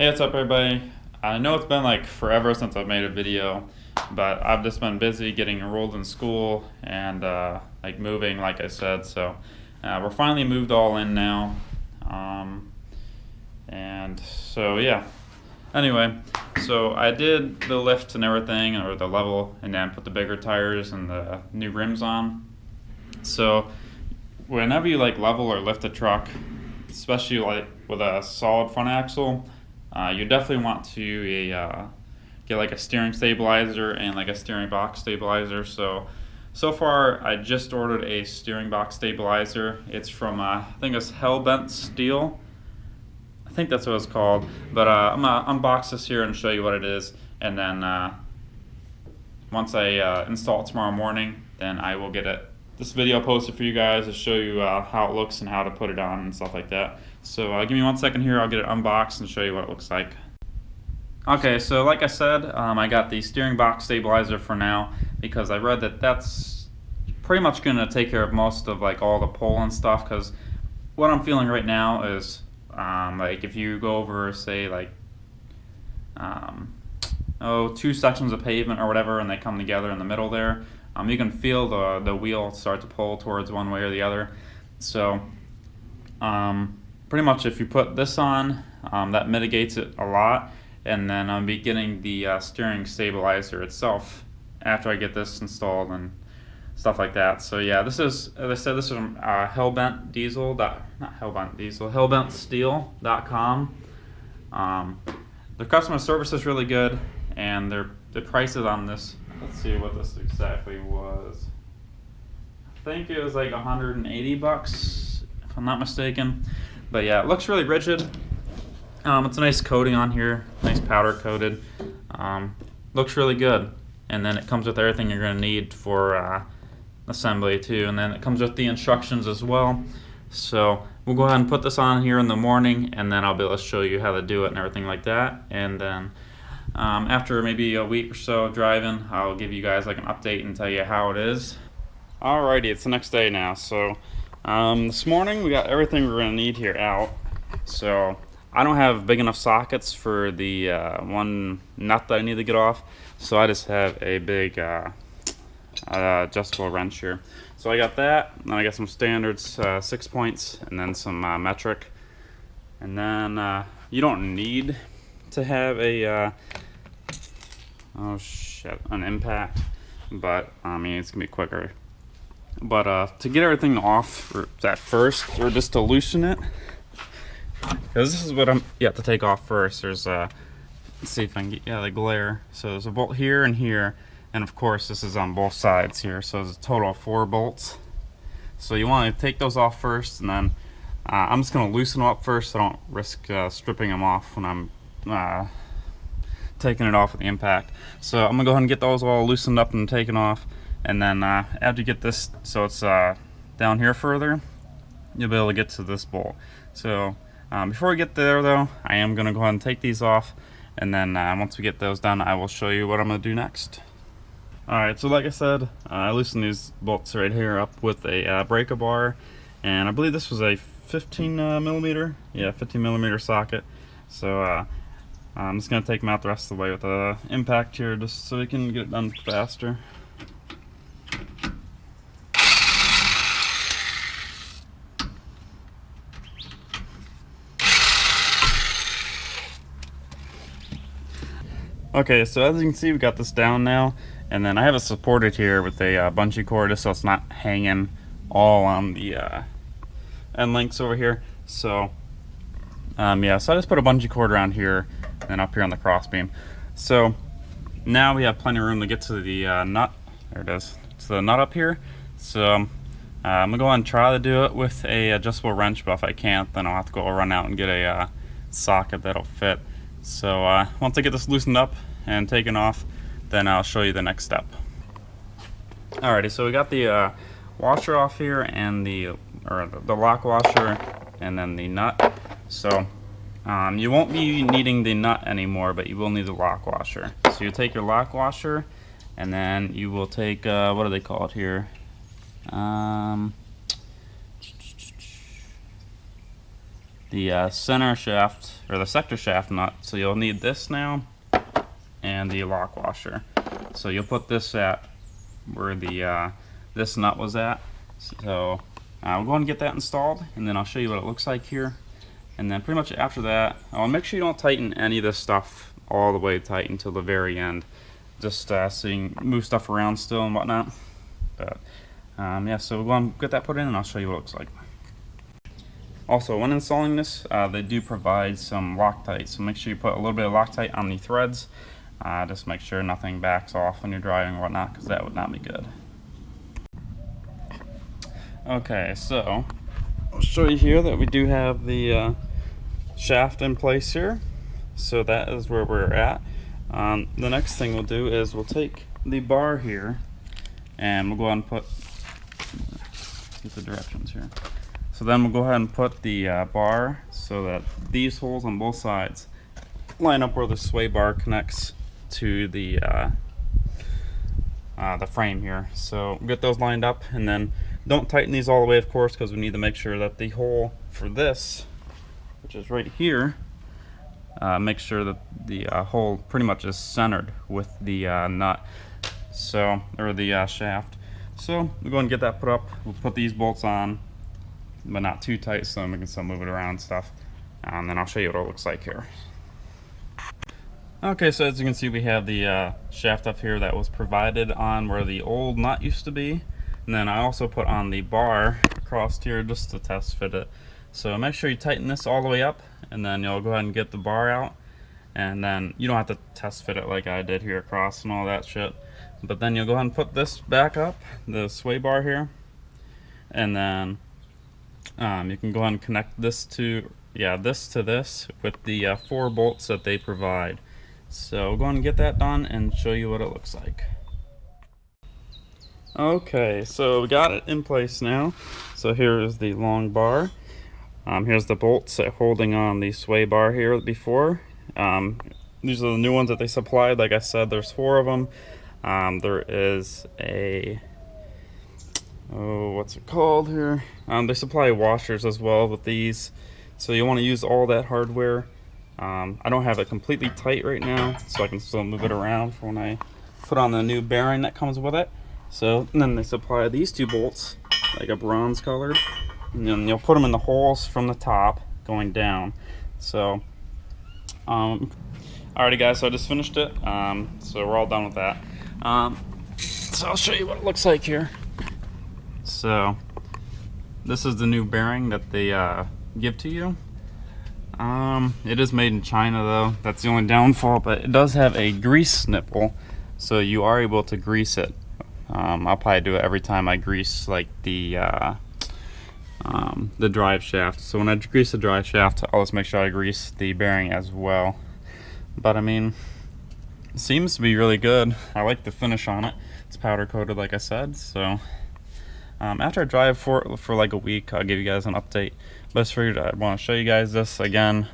Hey, what's up everybody? I know it's been like forever since I've made a video, but I've just been busy getting enrolled in school and like moving, like I said. So we're finally moved all in now. And so yeah. Anyway, so I did the lift and everything, or the level, and then put the bigger tires and the new rims on. So whenever you like level or lift a truck, especially like with a solid front axle, you definitely want to get like a steering stabilizer and like a steering box stabilizer. So far I just ordered a steering box stabilizer. It's from I think it's Hellbent Steel. I think that's what it's called. But I'm gonna unbox this here and show you what it is, and then once I install it tomorrow morning, then I will get this video posted for you guys to show you how it looks and how to put it on and stuff like that. So give me 1 second here, I'll get it unboxed and show you what it looks like. Okay, so like I said, I got the steering box stabilizer for now because I read that that's pretty much going to take care of most of like all the pull and stuff, because what I'm feeling right now is like if you go over, say, like two sections of pavement or whatever, and they come together in the middle there, you can feel the wheel start to pull towards one way or the other. So pretty much if you put this on, that mitigates it a lot. And then I'll be getting the steering stabilizer itself after I get this installed and stuff like that. So yeah, this is, as I said, this is from hellbentsteel.com. Their customer service is really good, and the prices on this, let's see what this exactly was. I think it was like $180 if I'm not mistaken. But yeah, it looks really rigid. It's a nice coating on here, nice powder coated. Looks really good. And then it comes with everything you're going to need for assembly too. And then it comes with the instructions as well. So we'll go ahead and put this on here in the morning, and then I'll be able to show you how to do it and everything like that. And then after maybe a week or so of driving, I'll give you guys like an update and tell you how it is. Alrighty, it's the next day now. So this morning we got everything we're going to need here out. So I don't have big enough sockets for the one nut that I need to get off, so I just have a big adjustable wrench here. So I got that, and then I got some standards 6 points, and then some metric. And then you don't need to have a an impact, but I mean it's gonna be quicker. But to get everything off at first, or just to loosen it, because this is what you have to take off first. There's let's see if I can get the glare. So there's a bolt here and here, and of course this is on both sides here. So there's a total of 4 bolts. So you want to take those off first, and then I'm just going to loosen them up first so I don't risk stripping them off when I'm taking it off with the impact. So I'm gonna go ahead and get those all loosened up and taken off, and then after you get this, so it's down here further, you'll be able to get to this bolt. So before we get there though, I am going to go ahead and take these off, and then once we get those done, I will show you what I'm going to do next. Alright, so like I said, I loosened these bolts right here up with a breaker bar, and I believe this was a 15 millimeter socket. So I'm just going to take them out the rest of the way with the impact here, just so we can get it done faster. Okay, so as you can see, we got this down now, and then I have it supported here with a bungee cord, just so it's not hanging all on the end links over here. So yeah, so I just put a bungee cord around here and up here on the cross beam. So now we have plenty of room to get to the nut. There it is. To the nut up here. So I'm gonna go ahead and try to do it with a adjustable wrench, but if I can't, then I'll have to go run out and get a socket that'll fit. So once I get this loosened up and taken off, then I'll show you the next step. Alrighty, so we got the washer off here, and the lock washer, and then the nut. So you won't be needing the nut anymore, but you will need the lock washer. So you take your lock washer, and then you will take what do they call it here? the center shaft, or the sector shaft nut. So you'll need this now, and the lock washer. So you'll put this at where the this nut was at. So we'll go and get that installed, and then I'll show you what it looks like here. And then pretty much after that, I'll make sure you don't tighten any of this stuff all the way tight until the very end, just so you can move stuff around still and whatnot. But yeah, so we'll go and get that put in, and I'll show you what it looks like. Also, when installing this, they do provide some Loctite, so make sure you put a little bit of Loctite on the threads. Just make sure nothing backs off when you're driving or whatnot, because that would not be good. Okay, so I'll show you here that we do have the shaft in place here. So that is where we're at. The next thing we'll do is we'll take the bar here, and we'll go ahead and put, get the directions here. So then we'll go ahead and put the bar so that these holes on both sides line up where the sway bar connects to the frame here. So get those lined up, and then don't tighten these all the way, of course, because we need to make sure that the hole for this, which is right here, make sure that the hole pretty much is centered with the nut, so, or the shaft. So we'll go and get that put up. We'll put these bolts on, but not too tight, so we can still move it around and stuff. And then I'll show you what it looks like here. Okay, so as you can see, we have the shaft up here that was provided on where the old nut used to be. And then I also put on the bar across here just to test fit it. So make sure you tighten this all the way up, and then you'll go ahead and get the bar out. And then you don't have to test fit it like I did here across and all that shit. But then you'll go ahead and put this back up, the sway bar here. And then you can go ahead and connect this to, this to this with the 4 bolts that they provide. So we'll go ahead and get that done and show you what it looks like. Okay, so we got it in place now. So here is the long bar. Here's the bolts holding on the sway bar here before. These are the new ones that they supplied. Like I said, there's 4 of them. There is a, what's it called here? They supply washers as well with these. So you want to use all that hardware. I don't have it completely tight right now, so I can still move it around for when I put on the new bearing that comes with it. So, and then they supply these 2 bolts, like a bronze colored, and then you'll put them in the holes from the top going down. So, alrighty guys, so I just finished it, so we're all done with that. So I'll show you what it looks like here. So, this is the new bearing that they give to you. It is made in China though, that's the only downfall, but it does have a grease nipple, so you are able to grease it. I'll probably do it every time I grease like the drive shaft. So when I grease the drive shaft, I'll just make sure I grease the bearing as well. But I mean, it seems to be really good. I like the finish on it. It's powder coated like I said, so after I drive for like a week, I'll give you guys an update. But I figured I want to show you guys this again.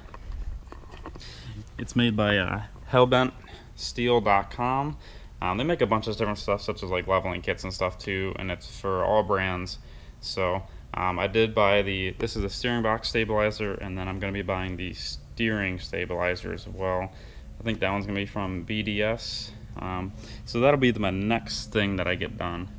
It's made by hellbentsteel.com. They make a bunch of different stuff, such as like leveling kits and stuff too, and it's for all brands. So I did buy this is a steering box stabilizer, and then I'm going to be buying the steering stabilizer as well. I think that one's going to be from BDS. So that'll be my next thing that I get done.